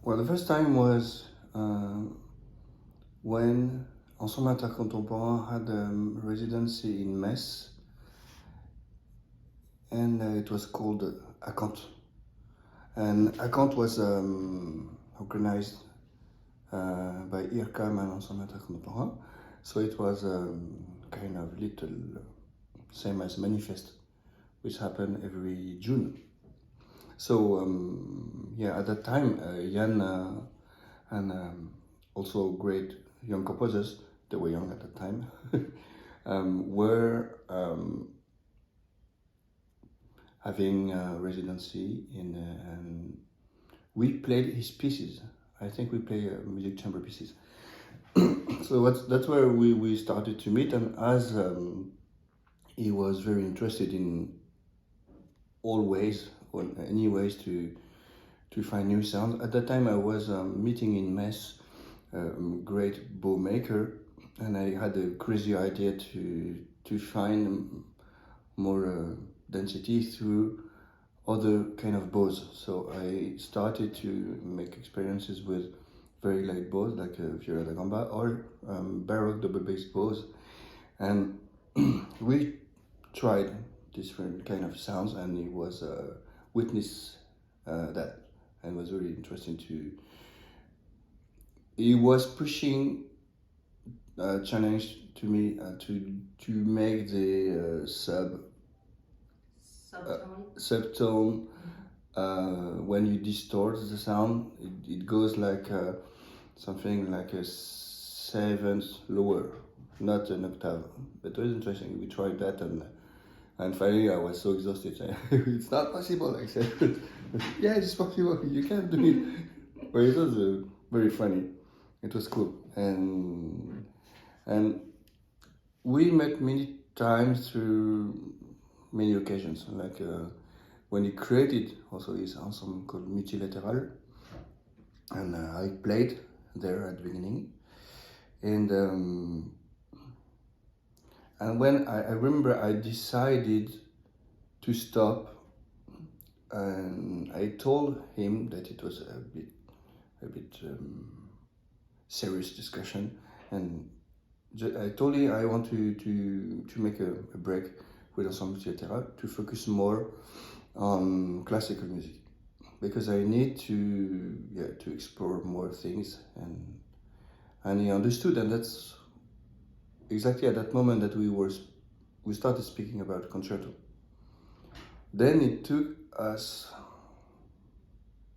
Well, the first time was when Ensemble Intercontemporain had a residency in Metz, and it was called Account. And Account was organized by IRCAM and Ensemble Intercontemporain, so it was kind of little same as Manifest, which happened every June. So yeah, at that time, Yann and also great young composers, they were young at that time, were having a residency in, and we played his pieces. I think we play music chamber pieces. So that's where we started to meet, and as he was very interested in all ways, or any ways to find new sounds. At that time I was meeting in Metz great bow maker, and I had a crazy idea to find more density through other kind of bows. So I started to make experiences with very light bows like Viola da Gamba or Baroque double bass bows, and we tried different kind of sounds, and he was witness that, and was really interesting to. He was pushing challenge to me to make the subtone. When you distort the sound, it goes like something like a seventh lower, not an octave. But it was interesting. We tried that, and finally I was so exhausted. It's not possible. I said, yeah, it's possible. You can do it. But it was very funny. It was cool, and we met many times through many occasions, like when he created also his ensemble called Multilateral, and I played there at the beginning, and when I remember I decided to stop, and I told him that it was a bit serious discussion, and I told him I want to make a break with Ensemble Multilateral to focus more on classical music, because I need to explore more things, and he understood, and that's exactly at that moment that we started speaking about concerto. Then it took us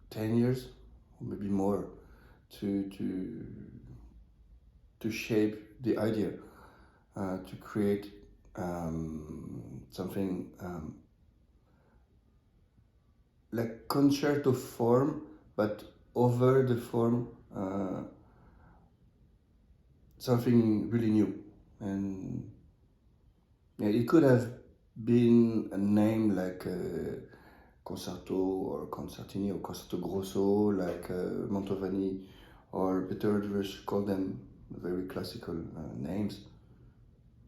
10 years, or maybe more, to shape the idea, to create something like concerto form, but over the form something really new. And yeah, it could have been a name like concerto or concertini or concerto grosso, like Mantovani or Peter Drush called them very classical names,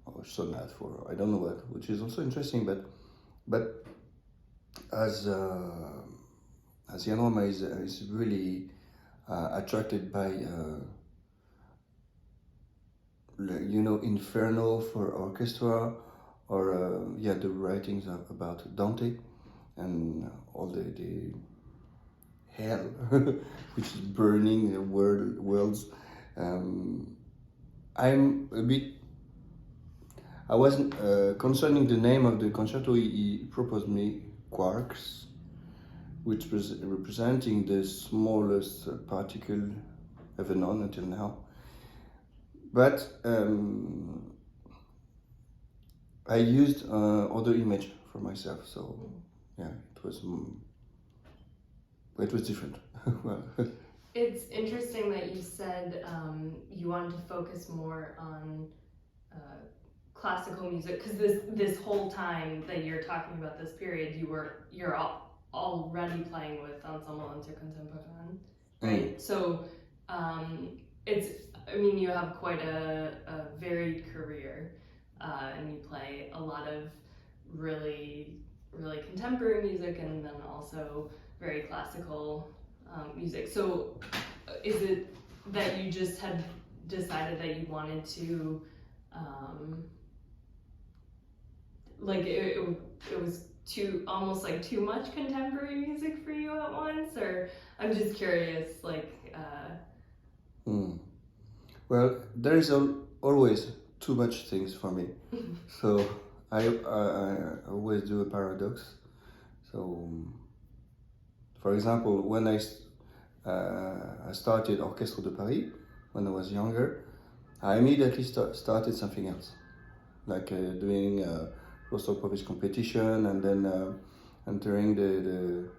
or sonat for I don't know what, which is also interesting. But as Yann Robin is really attracted by Inferno for orchestra, or the writings about Dante and all the hell which is burning the worlds. I'm a bit. I wasn't concerning the name of the concerto. He proposed me Quarks, which was representing the smallest particle ever known until now. But I used other image for myself, so yeah, it was different. Well. It's interesting that you said you wanted to focus more on classical music, because this whole time that you're talking about this period, you're already playing with Ensemble Intercontemporain, right? So you have quite a varied career, and you play a lot of really, really contemporary music, and then also very classical music. So is it that you just had decided that you wanted to, like it was almost like too much contemporary music for you at once? Or I'm just curious, like... Well, there is always too much things for me. So I always do a paradox. So, for example, when I started Orchestre de Paris, when I was younger, I immediately started something else, like doing Rostov Polish competition, and then entering the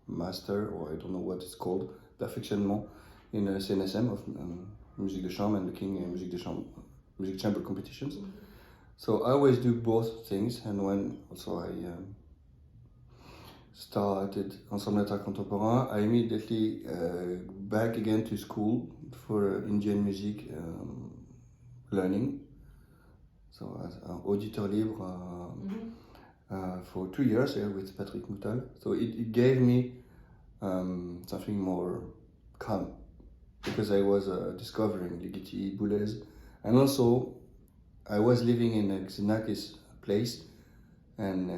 master, or I don't know what it's called, perfectionnement in CNSM of musique de chambre and the King musique de chambre, music chamber competitions. So I always do both things, and when also I started ensemble contemporain, I immediately back again to school for Indian music learning. So as auditeur libre for 2 years with Patrick Moutal. So it gave me something more calm, because I was discovering Ligeti, Boulez, and also I was living in a Xenakis place, and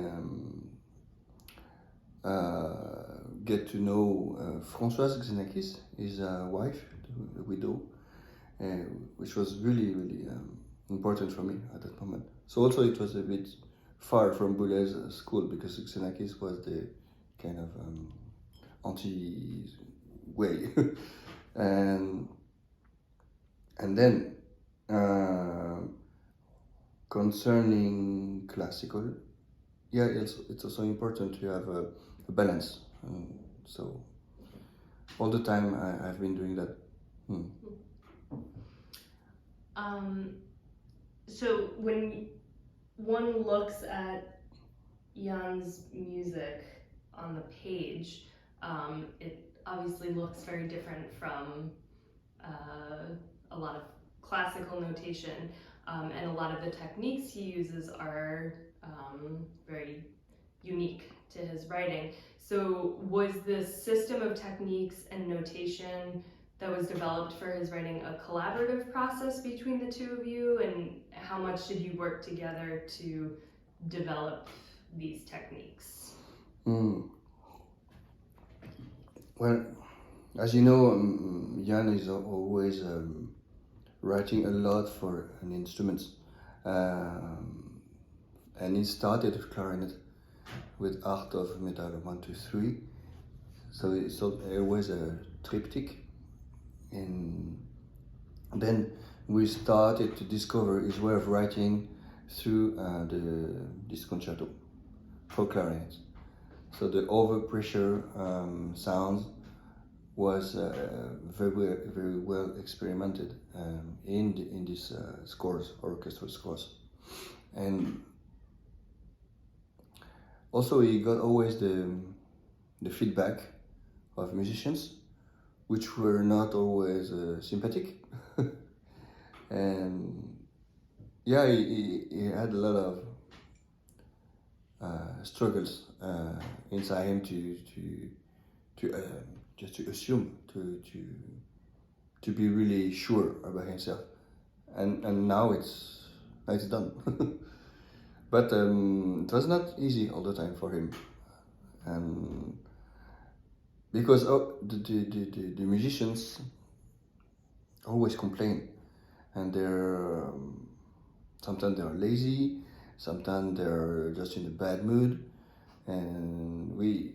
get to know Françoise Xenakis, his wife, the widow, which was really, really important for me at that moment. So also it was a bit far from Boulez school, because Xenakis was the kind of anti-way. and then concerning classical, it's also important to have a balance. So all the time I've been doing that. So when one looks at Yann's music on the page, it obviously looks very different from a lot of classical notation, and a lot of the techniques he uses are very unique to his writing. So was this system of techniques and notation that was developed for his writing a collaborative process between the two of you, and how much did you work together to develop these techniques? Well, as you know, Yann is always writing a lot for an instrument, and he started with clarinet with Art of Metal 1, 2, 3. So it's always a triptych, and then we started to discover his way of writing through this concerto for clarinet. So the overpressure sounds was very well experimented in these scores, orchestral scores, and also he got always the feedback of musicians, which were not always sympathetic. And yeah, he had a lot of struggles inside him to just to assume, to be really sure about himself, and now it's done. But it was not easy all the time for him, and because the musicians always complain, and they're sometimes they're lazy, sometimes they're just in a bad mood, and we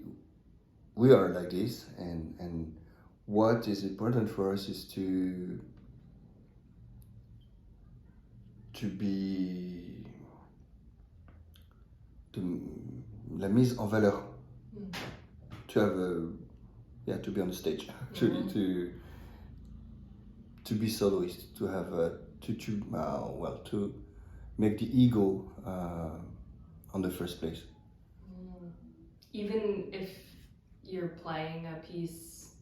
are like this, and what is important for us is to be la mise en valeur, to have to be on the stage, actually, to be soloist, to have to make the ego on the first place. Even if you're playing a piece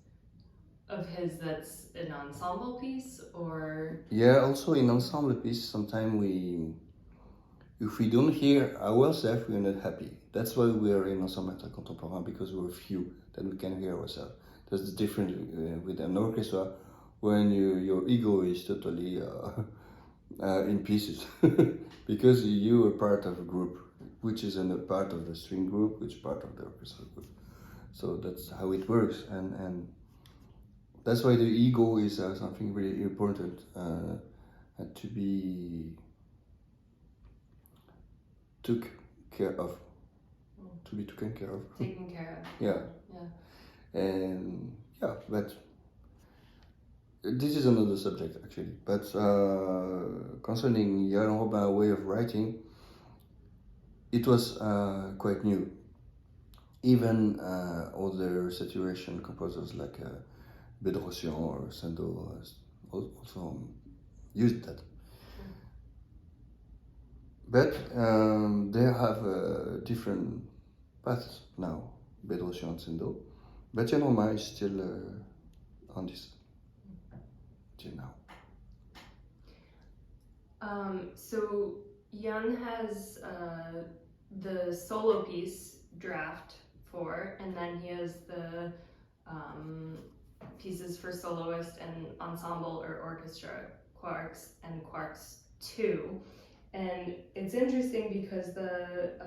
of his that's an ensemble piece, or... Yeah, also in ensemble piece, sometimes if we don't hear ourselves, we are not happy. That's why we are in ensemble contemporain, because we're few that we can hear ourselves. That's the difference with an orchestra, when your ego is totally in pieces, because you are part of a group, which is a part of the string group, which is part of the orchestra group. So that's how it works, and that's why the ego is something really important to be took care of. To be taken care of. Taken care of. Yeah. Yeah. And yeah, but this is another subject actually. But concerning Yann Robin's way of writing, it was quite new. Even other saturation composers like Bedrosian or Sando also used that. But they have different paths now, Bedrosian and Sando. But Yann Robin is still on this till now. So Yann has the solo piece Draft 4, and then he has the pieces for soloist and ensemble or orchestra, Quarks and Quarks II. And it's interesting because the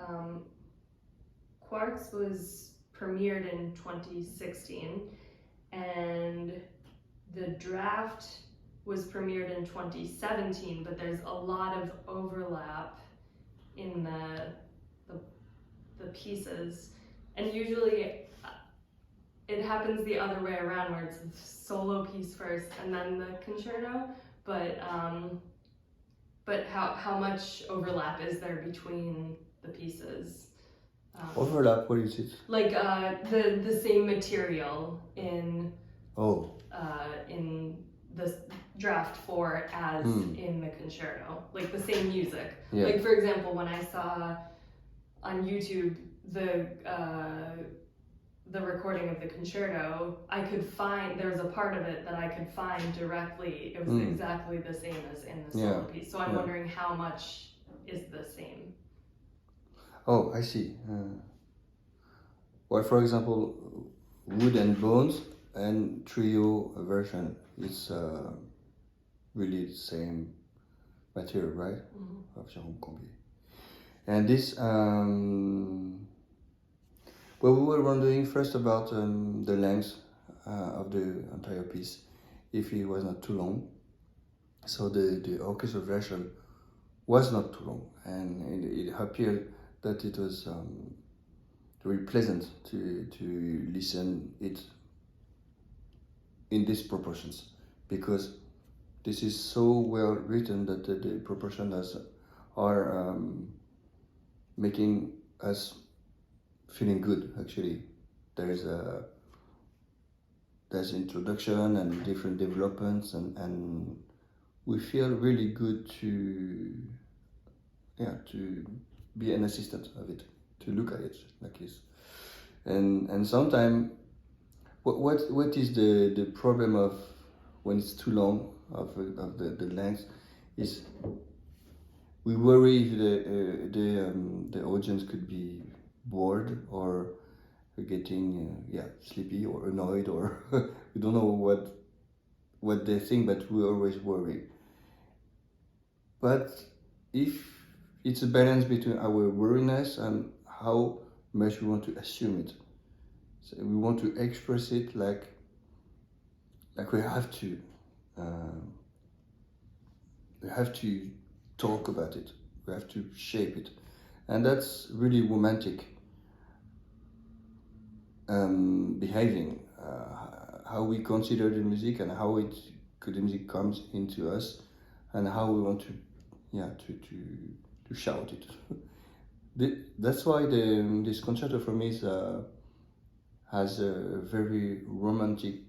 Quarks was premiered in 2016, and the Draft was premiered in 2017, but there's a lot of overlap in the pieces, and usually it happens the other way around, where it's the solo piece first and then the concerto. But how much overlap is there between the pieces? Overlap, what is it? Like the same material in in the Draft 4 as in the concerto, like the same music. Yeah. Like for example, when I saw on YouTube the recording of the concerto, I could find, there was a part of it that I could find directly. It was exactly the same as in the solo piece. So I'm wondering how much is the same. Oh, I see. Well, for example, Wood and Bones and trio version is really the same material, right? Of Jérôme Combier. And this, well, we were wondering first about the length of the entire piece, if it was not too long. So the orchestra version was not too long, and it appeared that it was very pleasant to listen it in these proportions, because this is so well written that the proportions are making us feeling good. Actually, there's introduction and different developments, and we feel really good to be an assistant of it, to look at it like this. And sometimes what is the problem of when it's too long of the length is we worry if the audience could be bored or getting sleepy or annoyed, or we don't know what they think, but we always worry. But if it's a balance between our worriness and how much we want to assume it, so we want to express it like we have to. We have to talk about it. We have to shape it, and that's really romantic behaving. How we consider the music and how the music comes into us, and how we want to shout it. That's why this concerto for me has a very romantic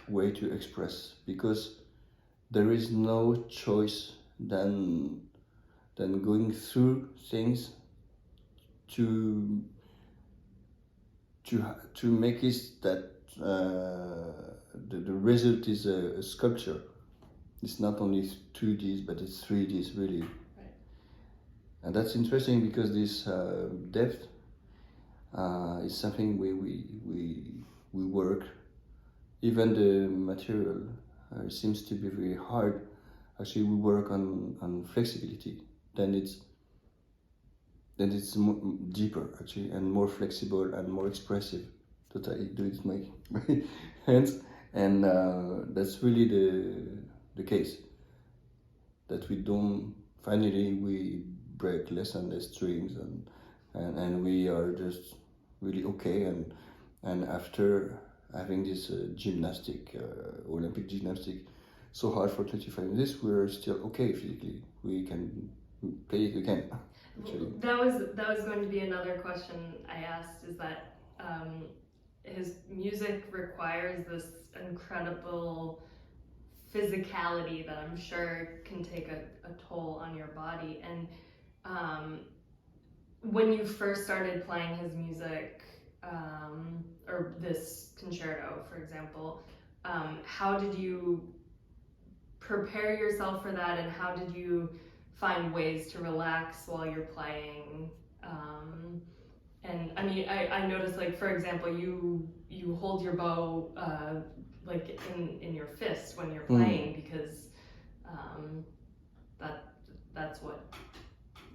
way to express, because there is no choice than going through things to make it that the result is a sculpture. It's not only 2Ds, but it's 3Ds really. Right. And that's interesting because this depth is something we work. Even the material seems to be very hard. Actually, we work on flexibility. Then it's deeper actually, and more flexible and more expressive. That I do it with my hands, and that's really the case. That we don't. Finally, we break less and less strings, and we are just really okay. And after having this gymnastic, Olympic gymnastic, so hard for 25 minutes, we're still okay physically. We can play it again. Actually. That was going to be another question I asked, is that his music requires this incredible physicality that I'm sure can take a toll on your body. And when you first started playing his music, or this concerto, for example, how did you prepare yourself for that, and how did you find ways to relax while you're playing? And I mean, I noticed, like, for example, you hold your bow like in your fist when you're playing, because that's what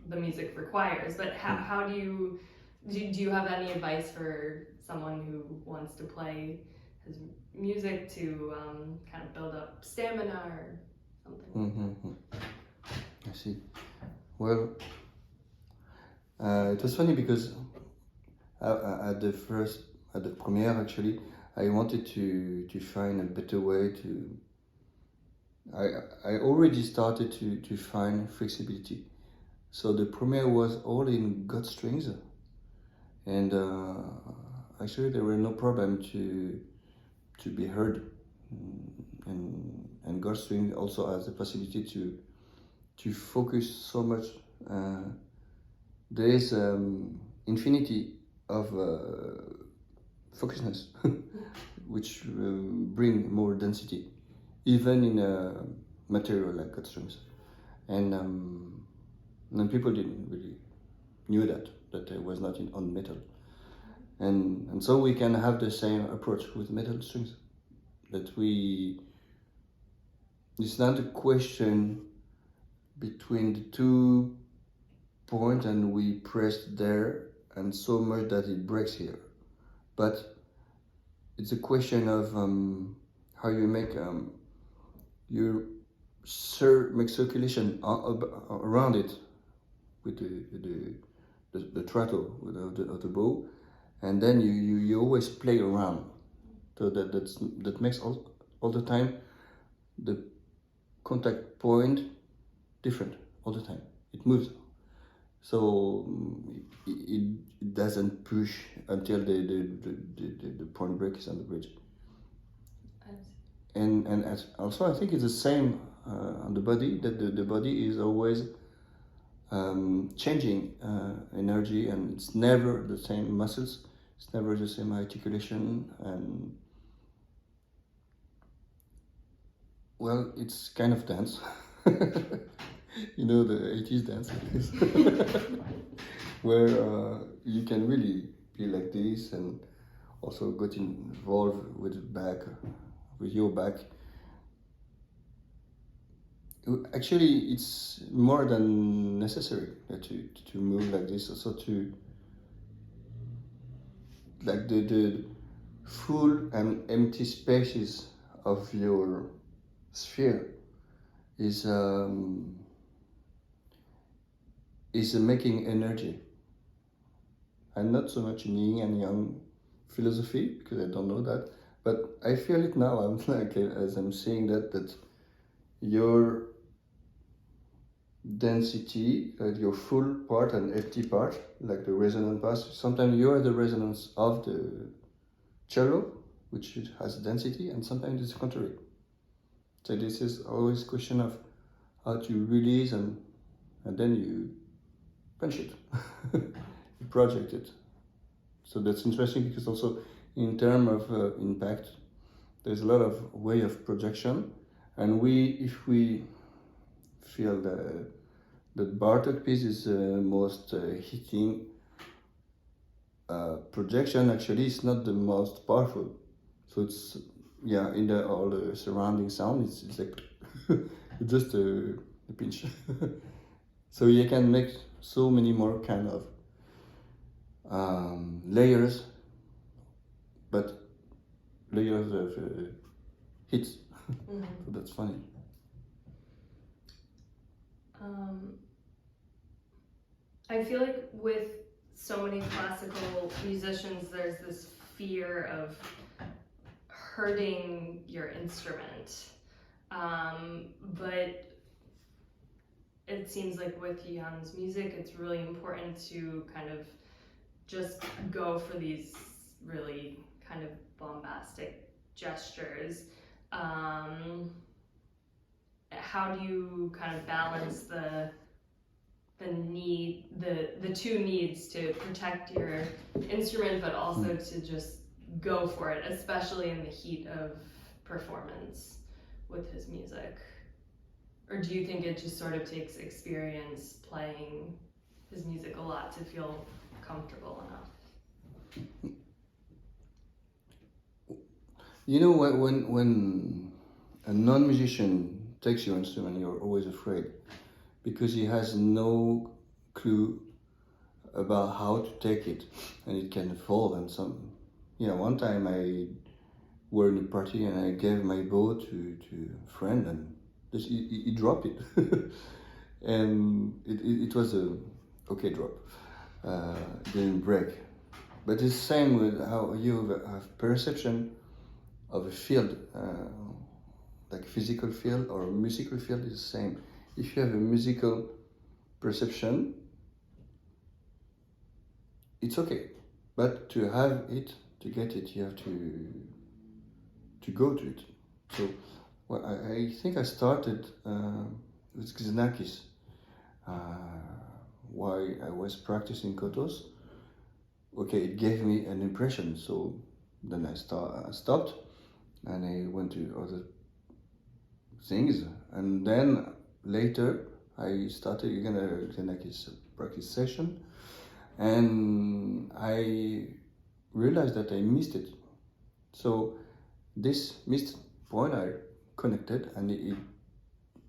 the music requires. But how do you have any advice for someone who wants to play his music to kind of build up stamina or something? I see. Well, it was funny because at the Première, actually, I wanted to find a better way to. I already started to find flexibility. So the Première was all in gut strings, and actually there were no problem to be heard, and gut string also has the possibility to focus so much. There is infinity of focusness, which bring more density, even in a material like gut strings, and people didn't really knew that it was not on metal, and so we can have the same approach with metal strings. That it's not a question between the 2 points and we press there and so much that it breaks here, but it's a question of how you make make circulation around it with the throttle of the bow, and then you always play around, so that makes all the time the contact point different all the time. It moves, so it doesn't push until the point break is on the bridge. And also I think it's the same on the body, that the body is always changing energy, and it's never the same muscles, it's never the same articulation, and well, it's kind of dance. You know, the 80s dance, where you can really be like this and also get involved with your back. Actually, it's more than necessary to move like this, also to like the full and empty spaces of your sphere is making energy, and not so much in yin and yang philosophy, because I don't know that, but I feel it now. I'm like, as I'm saying that your density, your full part and empty part, like the resonant part, sometimes you are the resonance of the cello, which has density, and sometimes it's the contrary. So this is always a question of how to release, and then you punch it, you project it. So that's interesting, because also in terms of impact, there's a lot of way of projection, and if we feel The Bartok piece is most hitting. Projection actually is not the most powerful, so it's in the all the surrounding sound it's like just a pinch. So you can make so many more kind of layers, but layers of hits. Mm-hmm. So that's funny. I feel like with so many classical musicians, there's this fear of hurting your instrument. But it seems like with Yann's music, it's really important to kind of just go for these really kind of bombastic gestures. How do you kind of balance the two needs to protect your instrument, but also to just go for it, especially in the heat of performance with his music? Or do you think it just sort of takes experience playing his music a lot to feel comfortable enough? You know, when a non-musician takes your instrument, you're always afraid, because he has no clue about how to take it, and it can fall. And one time I were in a party and I gave my bow to a friend, and just he dropped it. And it was a okay drop. It didn't break. But it's the same with how you have perception of a field, like physical field or musical field is the same. If you have a musical perception, it's okay. But to have it, to get it, you have to go to it. So I think I started with Xenakis while I was practicing kotos. Okay, it gave me an impression, so then I stopped and I went to other things, and then later I started again a Xenakis practice session, and I realized that I missed it. So this missed point I connected, and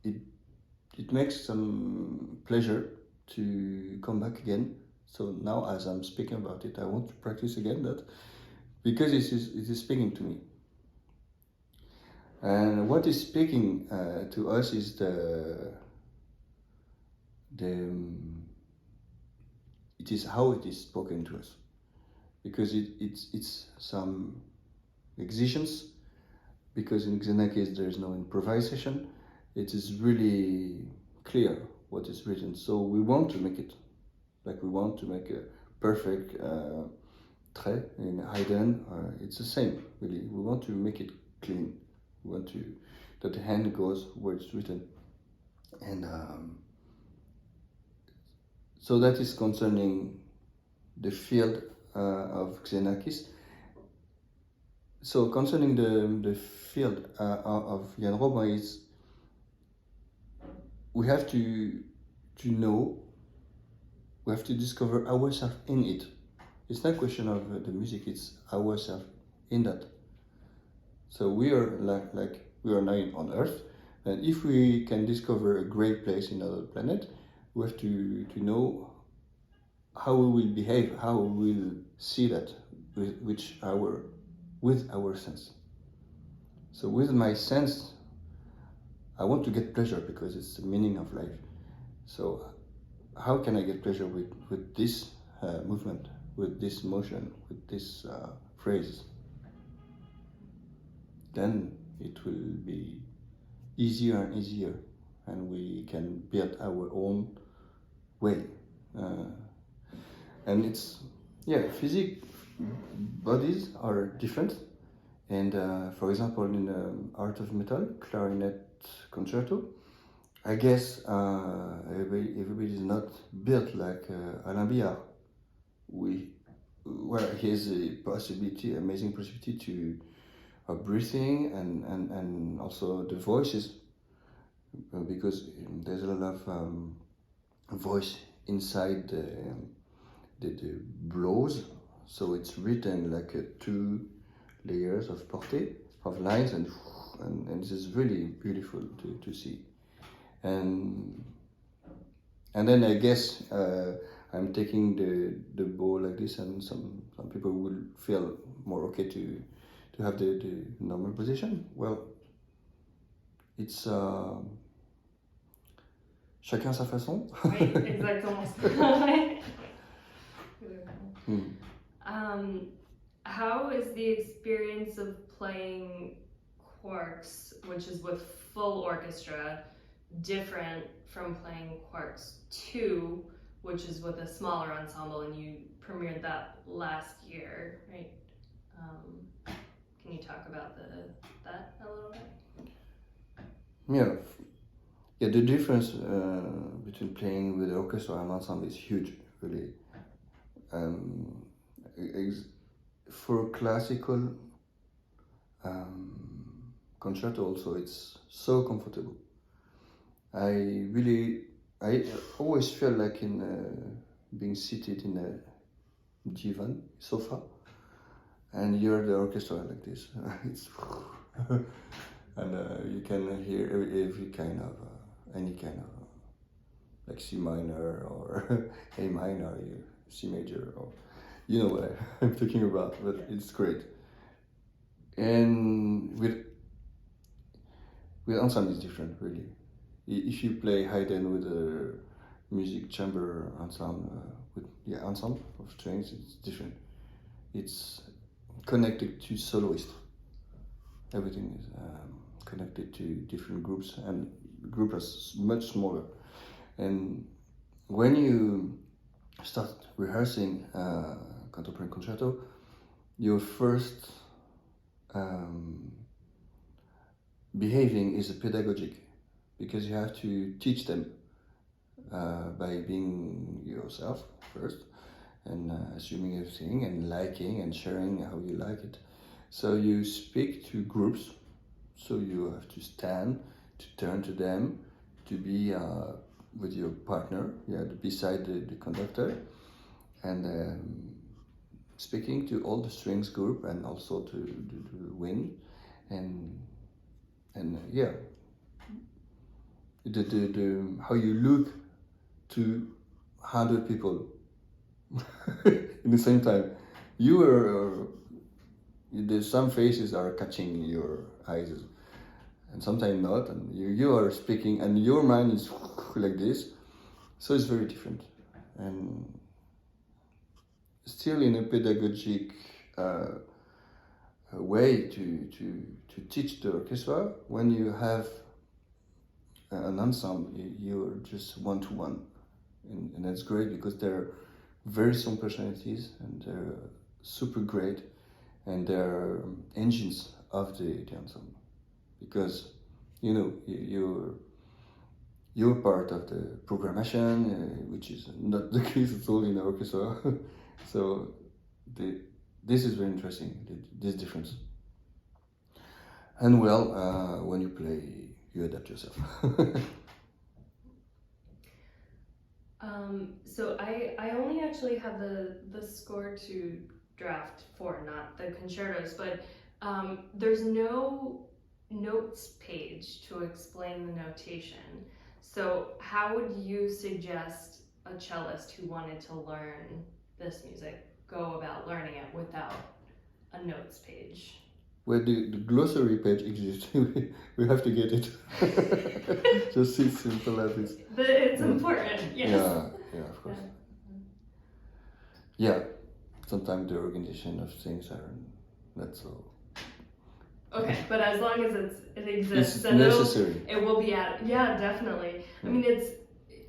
it makes some pleasure to come back again. So now, as I'm speaking about it, I want to practice again that, because it is speaking to me. And what is speaking to us is it is how it is spoken to us, because it's some exigence, because in Xenakis there is no improvisation. It is really clear what is written, so we want to make it, like we want to make a perfect trait in Haydn. It's the same, really. We want to make it clean. We want to that the hand goes where it's written, and so that is concerning the field of Xenakis. So concerning the field of Yann Robin, is we have to know, we have to discover ourselves in it. It's not a question of the music, it's ourselves in that. So we are like we are now on Earth, and if we can discover a great place in another planet, we have to know how we will behave, how we will see that with our sense. So with my sense, I want to get pleasure because it's the meaning of life. So how can I get pleasure with this movement, with this motion, with this phrase? Then it will be easier and easier, and we can build our own way. And it's, physique bodies are different. And for example, in the art of metal, clarinet concerto, I guess everybody is not built like Alain Billard. Where he has a possibility, amazing possibility of breathing and also the voices, because there's a lot of voice inside the blows. So it's written like two layers of portée, of lines, and this is really beautiful to see. And then I guess I'm taking the bow like this, and some people will feel more okay to have the normal position. Well, it's chacun sa façon. Oui, exactement ça. How is the experience of playing Quarks, which is with full orchestra, different from playing Quarks II, which is with a smaller ensemble, and you premiered that last year, right? Can you talk about that a little bit? Yeah, the difference between playing with the orchestra and ensemble is huge, really. For classical concerto also, it's so comfortable. I always feel like being seated in a divan, sofa, and you're the orchestra like this. It's and you can hear every kind of any kind of like C minor or A minor, C major, or you know what I'm talking about. But it's great. And with ensemble is different, really. If you play Haydn with a music chamber ensemble, ensemble of strings, it's different. It's connected to soloist. Everything is connected to different groups, and the group is much smaller. And when you start rehearsing contemporary concerto, your first behaving is pedagogic, because you have to teach them by being yourself first, and assuming everything, and liking and sharing how you like it. So you speak to groups, so you have to stand, to turn to them, to be with your partner, beside the conductor, and speaking to all the strings group, and also to the wind, and the how you look to 100 people in the same time. You are there's some faces are catching your eyes, and sometimes not, and you are speaking, and your mind is like this, so it's very different. And still in a pedagogic way to teach the orchestra. When you have an ensemble, you're just one-to-one, and that's great, because they're very strong personalities, and they're super great, and they're engines of the ensemble, because you're part of the programmation, which is not the case at all in the orchestra. So this is very interesting, this difference. And well, when you play, you adapt yourself. So I only actually have the score to draft 4, not the concertos, but there's no notes page to explain the notation. So how would you suggest a cellist who wanted to learn this music go about learning it without a notes page? Well, the glossary page exists. We have to get it. Just it's simple as this. It's important, yes. Yeah, of course. Yeah, sometimes the organization of things are not so. Okay, but as long as it exists, it's then necessary. It will be added. Yeah, definitely. I mean,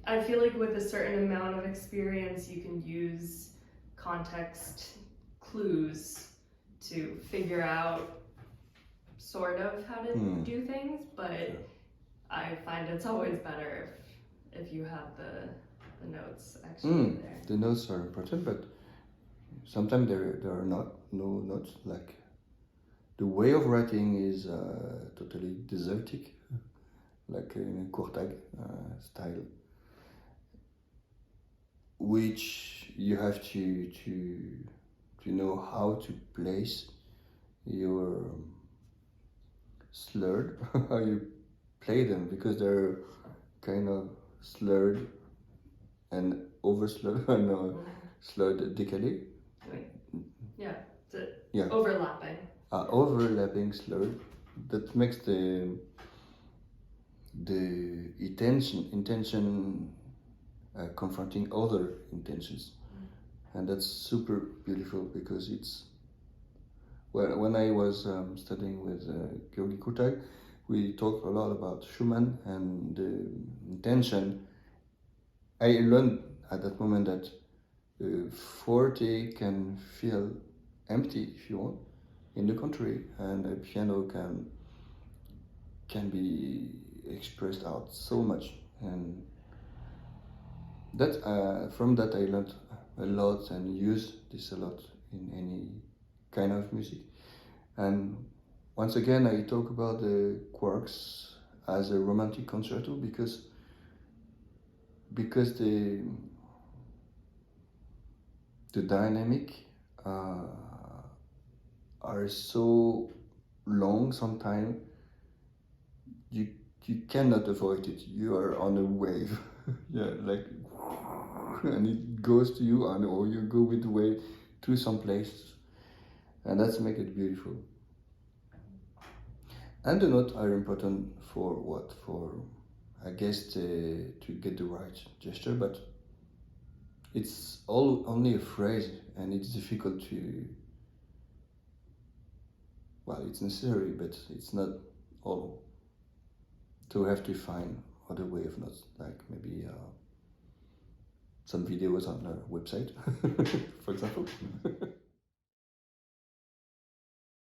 I feel like with a certain amount of experience, you can use context clues to figure out sort of how to do things, but I find it's always better if you have the notes actually there. The notes are important, but sometimes there are no notes. Like the way of writing is totally desertic, like in a Kurtag style. which you have to know how to place your slurred, how you play them, because they're kind of slurred and over slurred and slurred décalé. Yeah, yeah. Overlapping. Overlapping slurred that makes the intention confronting other intentions, and that's super beautiful because it's when I was studying with Georgi Kutai, we talked a lot about Schumann and the intention. I learned at that moment that forte can feel empty if you want, in the contrary, and a piano can be expressed out so much, and that from that I learned a lot and use this a lot in any kind of music. And once again I talk about the Quarks as a romantic concerto because the dynamic are so long sometimes you cannot avoid it. You are on a wave. Yeah, like, and it goes to you, and or you go with the wave to some place, and that's make it beautiful. And the notes are important for what? For, I guess, to get the right gesture, but it's only a phrase, and it's difficult to. Well, it's necessary, but it's not all. So we have to find other way of notes, like maybe some videos on our website, for example.